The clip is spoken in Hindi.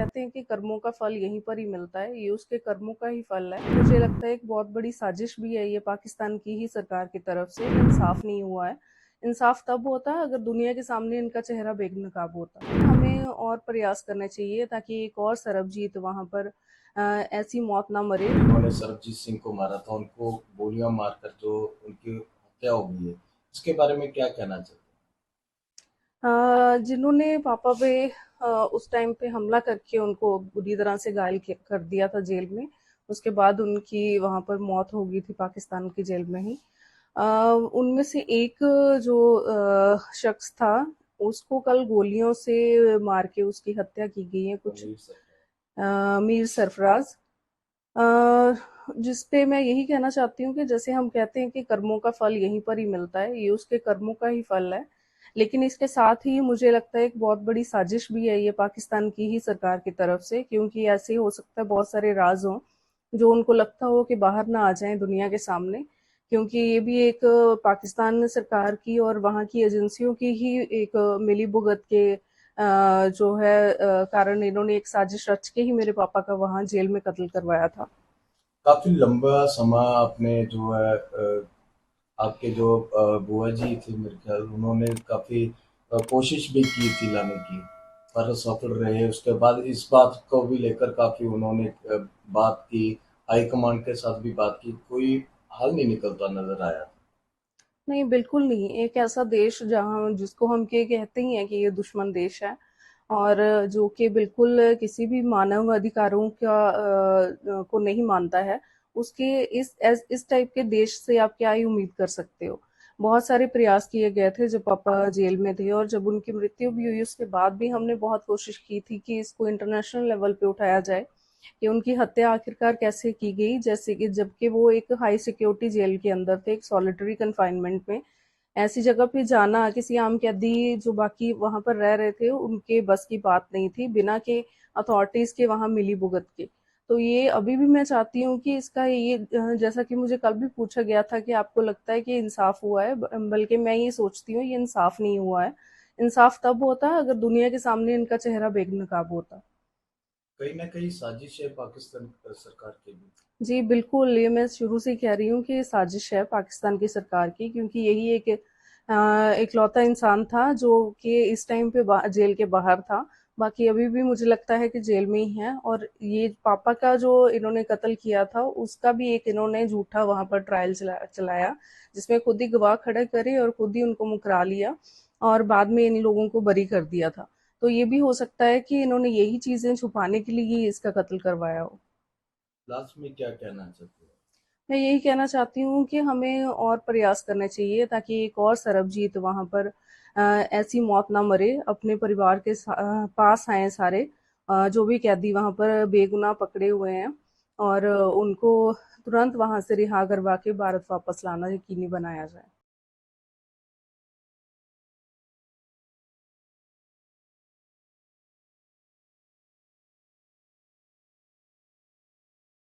कहते हैं कि कर्मों का फल यहीं पर ही मिलता है, ये उसके कर्मों का ही फल है। मुझे लगता है एक बहुत बड़ी साजिश भी है ये पाकिस्तान की ही सरकार की तरफ से, इंसाफ नहीं हुआ है। इंसाफ तब होता है अगर दुनिया के सामने इनका चेहरा बेनकाब होता। हमें और प्रयास करने चाहिए ताकि एक और सरबजीत वहाँ पर ऐसी मौत ना मरे। जिन्होंने सरबजीत सिंह को मारा था, उनको गोलियां मारकर जो उनकी हत्या हो गई है, इसके बारे में क्या कहना चाहते जिन्होंने पापा पे उस टाइम पे हमला करके उनको बुरी तरह से कर दिया था जेल में। उसके बाद उनकी वहां पर मौत हो गई थी पाकिस्तान की जेल में ही। उनमें से एक जो शख्स था, उसको कल गोलियों से मार के उसकी हत्या की गई है हैं? कुछ मीर सर, मीर सरफराज। जिस पे मैं यही कहना चाहती हूँ कि जैसे हम कहते हैं कि कर्मों का फल यहीं पर ही मिलता है, ये उसके कर्मों का ही फल है। लेकिन इसके साथ ही मुझे लगता है एक बहुत बड़ी साजिश भी है ये पाकिस्तान की ही सरकार की तरफ से, क्योंकि ऐसे हो सकता है बहुत सारे राज हों जो उनको लगता हो कि बाहर ना आ जाएं दुनिया के सामने, क्योंकि ये भी एक पाकिस्तान सरकार की और वहाँ की एजेंसियों की ही एक मिली भुगत के जो है कारण इन्होंने एक साजिश रच के ही मेरे पापा का वहाँ जेल में कत्ल करवाया था। काफी लंबा समय आपने जो है आपके जो बुआ जी थे, मेरे ख्याल उन्होंने काफी कोशिश भी की थी लाने की, पर सफल रहे। उसके बाद इस बात को भी लेकर काफी उन्होंने बात की, हाईकमांड के साथ भी बात की, कोई हल नहीं निकलता नजर आया। नहीं, बिल्कुल नहीं। एक ऐसा देश जहाँ जिसको हम के कहते ही हैं कि ये दुश्मन देश है और जो कि बिल्कुल किसी भी मानव अधिकारों को नहीं मानता है, उसके इस टाइप के देश से आप क्या ही उम्मीद कर सकते हो। बहुत सारे प्रयास किए गए थे जब पापा जेल में थे, और जब उनकी मृत्यु भी हुई उसके बाद भी हमने बहुत कोशिश की थी कि इसको इंटरनेशनल लेवल पे उठाया जाए कि उनकी हत्या आखिरकार कैसे की गई, जैसे कि जबकि वो एक हाई सिक्योरिटी जेल के अंदर थे, एक सॉलिटरी कन्फाइनमेंट में। ऐसी जगह पे जाना किसी आम कैदी जो बाकी वहां पर रह रहे थे उनके बस की बात नहीं थी, बिना के अथॉरिटीज के वहां मिली भुगत के। तो ये अभी भी मैं चाहती हूँ कि इसका ये जैसा कि मुझे कल भी पूछा गया था कि आपको लगता है कि इंसाफ हुआ है, बल्कि मैं ये सोचती हूँ ये इंसाफ नहीं हुआ है। इंसाफ तब होता है अगर दुनिया के सामने इनका चेहरा बेनकाब होता। कहीं ना कहीं साजिश है पाकिस्तान सरकार की भी। जी, बिल्कुल, ये मैं शुरू से ही कह रही हूँ कि ये साजिश है पाकिस्तान की सरकार की, क्योंकि यही एक इकलौता इंसान था जो कि इस टाइम पे जेल के बाहर था। बाकी अभी भी मुझे लगता है कि जेल में ही है, और ये पापा का जो इन्होंने कत्ल किया था उसका भी एक इन्होंने झूठा वहां पर ट्रायल चलाया, जिसमें खुद ही गवाह खड़े करे और खुद ही उनको मुकरा लिया और बाद में इन लोगों को बरी कर दिया था। तो ये भी हो सकता है कि इन्होंने यही चीजें छुपाने के लिए ही इसका कत्ल करवाया हो। लास्ट में क्या कहना चाहते हो? मैं यही कहना चाहती हूँ कि हमें और प्रयास करने चाहिए ताकि एक और सरबजीत वहाँ पर ऐसी मौत ना मरे, अपने परिवार के पास आए सारे जो भी कैदी वहाँ पर बेगुनाह पकड़े हुए हैं, और उनको तुरंत वहाँ से रिहा करवा के भारत वापस लाना यकीनी बनाया जाए।